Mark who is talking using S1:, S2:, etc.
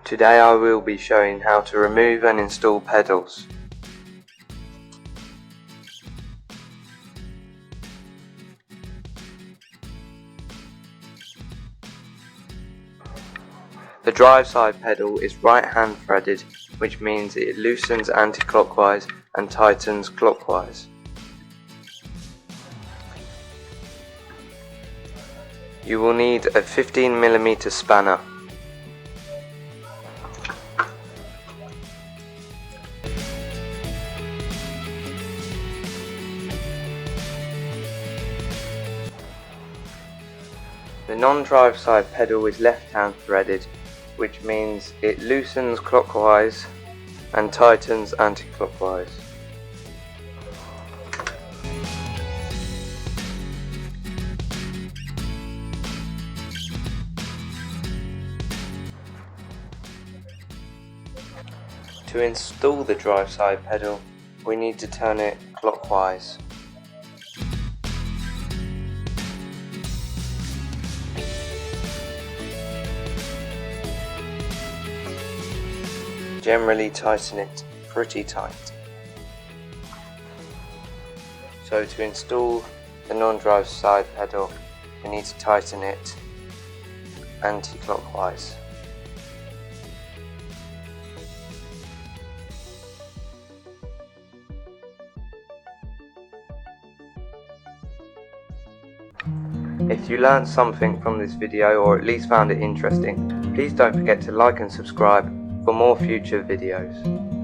S1: Today I will be showing how to remove and install pedals. The drive side pedal is right hand threaded, which means it loosens anti-clockwise and tightens clockwise. You will need a 15mm spanner. The non-drive side pedal is left hand threaded, which means it loosens clockwise and tightens anti-clockwise. To install the drive side pedal, we need to turn it clockwise. Generally tighten it pretty tight. So to install the non-drive side pedal, we need to tighten it anti-clockwise. If you learned something from this video or at least found it interesting, please don't forget to like and subscribe for more future videos.